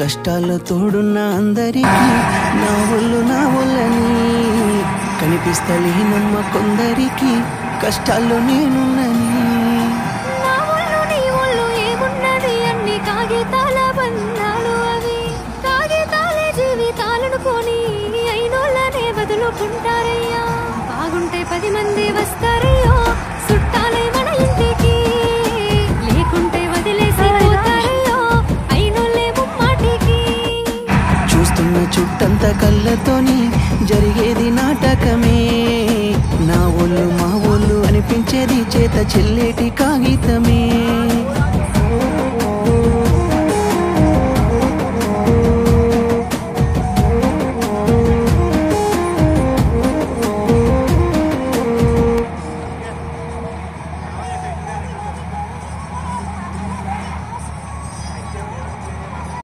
కష్టాల్లో తోడున్న అందరికీ నా ఒళ్ళని కనిపిస్తలేనమ్మ కొందరికి కష్టాల్లో నేనున్నని. నా ఒళ్ళు నీ ఒళ్ళు ఏమున్నది అన్ని కాగితాల బంధాలు, అవి కాగితాలే జీవితాలనుకొని అయినోళ్ళనే వదులుకుంటారయ్యా. బాగుంటే 10 మంది వస్తారయ్యో చుట్టాలే మన ఇంటికి, లేకుంటే వదిలేసి పోతారయ్యో అయినోళ్ళే ముమ్మాటికి. చూస్తున్న చుట్టంత కళ్ళతోని జరిగేది నాటకమే, నా ఒళ్ళు మా ఒళ్ళు అనిపించేది చేత చెల్లేటి కాగితమే.